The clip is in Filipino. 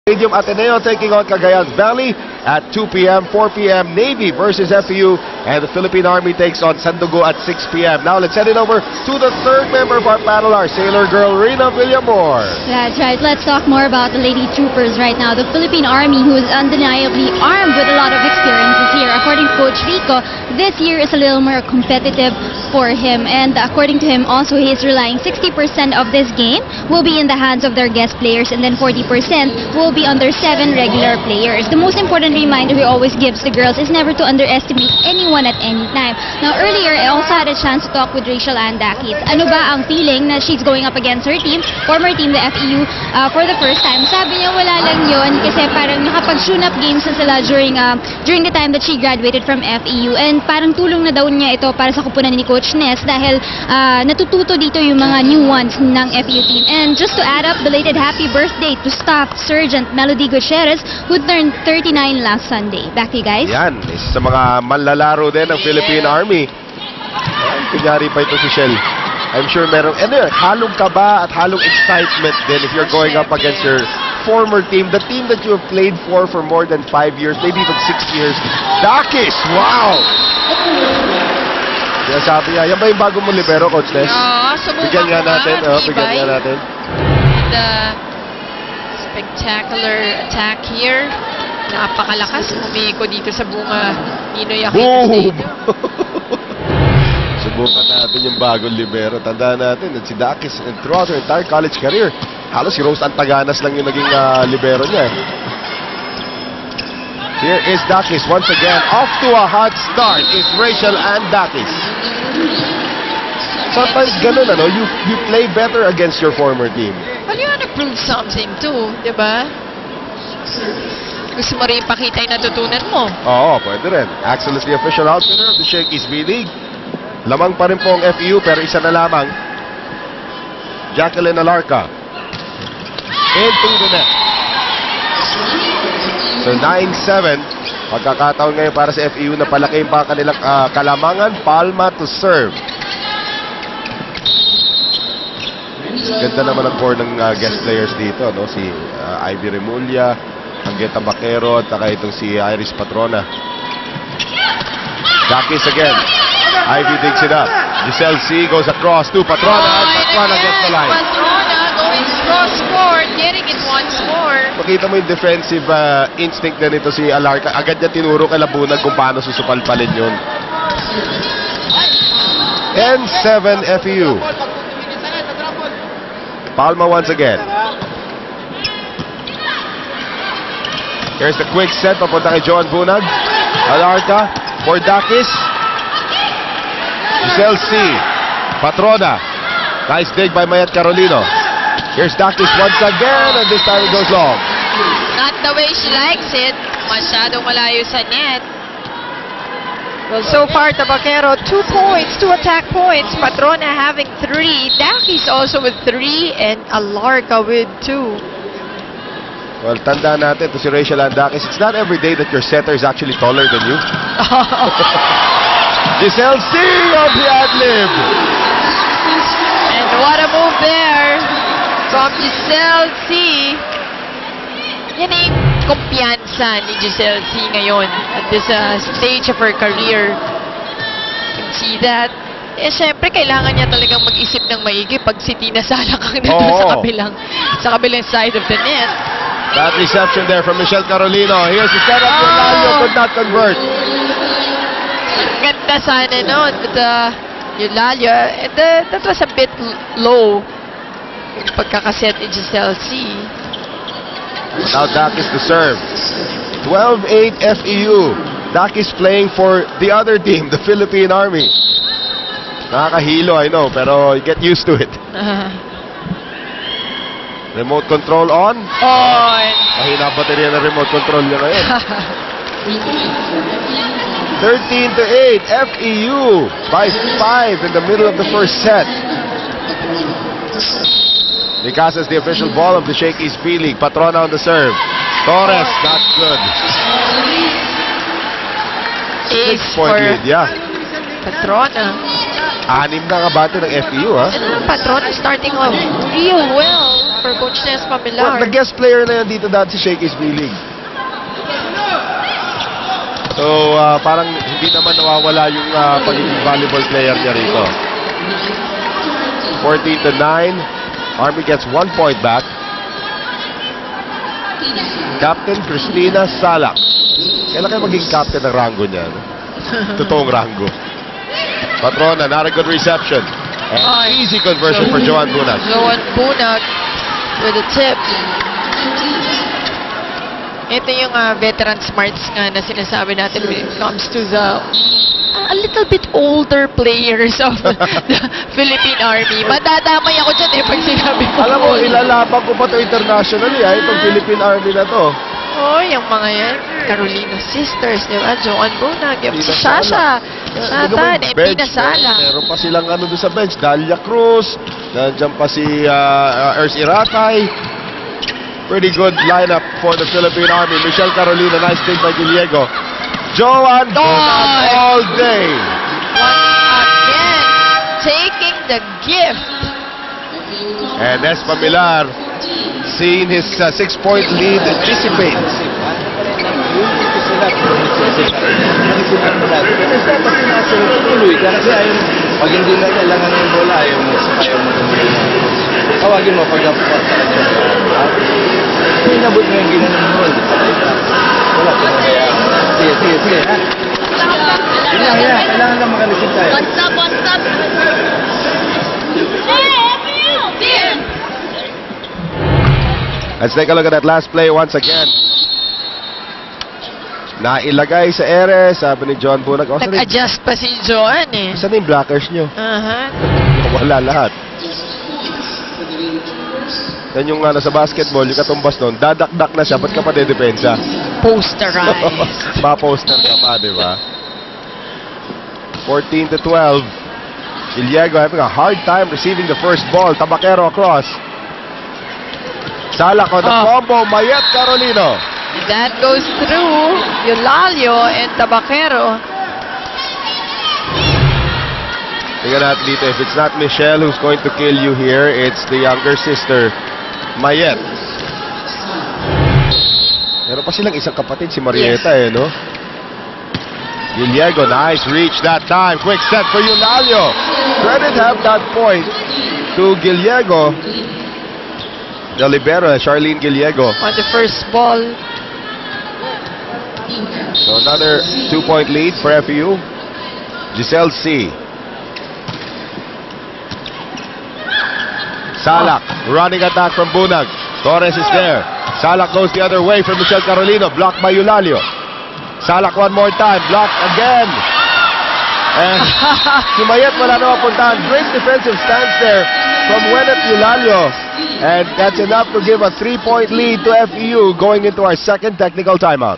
Stadium Ateneo taking on Cagayan's Valley at 2 p.m. 4 p.m. Navy versus FEU, and the Philippine Army takes on Sandugo at 6 p.m. Now let's head it over to the third member of our panel, our sailor girl, Rina Villamor. That's right. Let's talk more about the Lady Troopers right now. The Philippine Army, who is undeniably armed with a lot of experiences here. According to Coach Rico, this year is a little more competitive for him, and according to him also, he is relying 60% of this game will be in the hands of their guest players, and then 40% will be under 7 regular players. The most important reminder he always gives the girls is never to underestimate anyone at any time. Now earlier, I also had a chance to talk with Rachel Andakis. Ano ba ang feeling na she's going up against her team, former team, the FEU, for the first time? Sabi niya wala lang yun kasi parang nakapag-tune-up games na sila during the time that she graduated from FEU, and parang tulong na daw niya ito para sa kupunan ni Coach Ness dahil natututo dito yung mga new ones ng FEU team. And just to add up, belated happy birthday to Staff Sergeant Melody Gutierrez, who turned 39 last Sunday. Back to you guys. Yan, isa sa mga manlalaro din ng Philippine Army. Kunyari pa ito si Shell. I'm sure meron, halong kaba at halong excitement din if you're going up against your former team, the team that you have played for more than 5 years, maybe even 6 years. Dakis! Wow! Kaya sabi niya, yan ba yung bago mong libero, Coach Ness? Bigyan nga natin. Bigyan nga natin. The spectacular attack here. Napakalakas. Umiko dito sa bunga Ninoy Aquino Stadium. Subukan natin yung bagong libero. Tandaan natin at si Dakis, and throughout her entire college career, halos si Rose Antaganas lang yung naging libero niya. Here is Dakis once again. Off to a hot start. It's Rachel Andakis. Sometimes ganun, you play better against your former team. Well, you want to prove something too, di ba? Gusto mo rin ipakita yung natutunan mo. Oo, pwede rin. Axel is the official outfitter of the Shakey's B-League. Lamang pa rin po ang FEU, pero isa na lamang. Jacqueline Alarca. Into the net. So 9-7. Pagkakataon ngayon para sa FEU na palakihin pa kanilang kalamangan. Palma to serve. Ganda naman ang core ng guest players dito, no? Si Ivy Remulla, Anggeta Baquero, at saka itong si Iris Patrona. Dakis again. Ivy digs it up. Giselle C goes across to Patrona. And Patrona gets the line. Patrona going cross court, getting it once more. Makita mo yung defensive instinct na nito si Alarca. Agad niya tinuro kay Labunag kung paano susupalpalin yun. And 7 FEU. Palma once again. Here's the quick set papunta kay Joan Bunag. Alarca for Dakis. Giselle C. Patrona. Nice dig by Mayat Carolino. Here's Dakis once again, and this time it goes long. Not the way she likes it. Masyadong malayo sa net. Well, so far, Tabaquero, 2 points, 2 attack points. Patrona having 3. Dakis also with 3, and Alarca with 2. Well, tandaan natin to si Rachel Andakis. It's not every day that your setter is actually taller than you. Giselle C. of the ad-lib. And what a move there from Giselle C. Yan ay kumpiyansa ni Giselle C ngayon at this stage of her career. You can see that. Eh, syempre, kailangan niya talagang mag-isip ng maigi pag si Tina Salak ang nito sa kabilang side of the net. That reception there from Michelle Carolino. Here's the setup. Eulalia could not convert. Ang ganda sana nun. But Eulalia, that was a bit low. Yung pagkakaset ni Giselle C. Now Dakis to serve. 12-8 FEU. Dakis playing for the other team, the Philippine Army. Nakakahilo, I know, pero you get used to it. Remote control on. Mahina baterya ng remote control niya ngayon. 13-8 FEU by 5 in the middle of the first set. Mikasa is the official ball of the Shakey's B-League. Patrona on the serve. Torres, not good. 6-point lead, yeah. Patrona. 6 na kabate ng FEU, ha? Patrona starting off real well. for Coach Nes Well, Pamilar. nag-guest player na yan dito dati sa Shakey's B-League. So, parang hindi naman nawawala yung pagiging volleyball player niya rito. 14-9. Army gets 1 point back. Captain Cristina Salak. Kailan kayo maging captain ng rango niya? No? Totoong rango. Patrona, not a good reception. And Ay. easy conversion for Joan Bunag. Joan Bunag with a tip. Ito yung veteran smarts nga na sinasabi natin when it comes to the a little bit older players of the Philippine Army. Madadamay ako dyan pag sinabi ko. Alam mo, ilalaban ko pa to internationally, itong Philippine Army na to. Oh, yung mga yan. Carolina Sisters, di ba? Joan Bunag, yung Tina Sasha, Satan, Pina Sala. Meron pa silang doon sa bench. Dalia Cruz. Nandiyan pa si Ers Iratay. Pretty good lineup for the Philippine Army. Michelle Carolina, nice take by Gallego. Joan Bunag all day. Again, taking the gift. And Nes Pamilar seeing his 6-point lead dissipate. Pag hindi na kailangan ng bola, ayaw mo tawagin mo pag dapat inabot mo yung ginanong mo. Wala ko na kaya. Sige, ha? Kailangan lang makanisip tayo. What's up? Let's take a look at that last play once again. Nailagay sa ere, sabi ni John Bunag. Oh, Nag-adjust pa si Joan saan na yung blockers nyo? Wala lahat. Yan yung nasa basketball, yung katumbas nun, dadakdak na siya, ba't ka pa dedepensa? Posterized. Ma-poster ka pa, di ba? 14-12. Gallego having a hard time receiving the first ball. Tabakero across. Salak on the combo. Mayet Carolino. That goes through Eulalio and Tabakero. Tingnan natin dito. If it's not Michelle who's going to kill you here, it's the younger sister, Mayet. Meron pa silang isang kapatid, si Marieta, no? Gallego, nice reach that time. Quick set for Eulalio. Credit have that point to Gallego. The libero, Charlene Gallego. On the first ball. So another 2-point lead for FEU. Giselle C. Salak, running attack from Bunag. Torres is there. Salak goes the other way from Michelle Carolino. Blocked by Eulalio. Salak one more time. Blocked again. And si Mayet wala na mapuntahan. Great defensive stance there from Wenet Eulalio. And that's enough to give a 3-point lead to FEU going into our second technical timeout.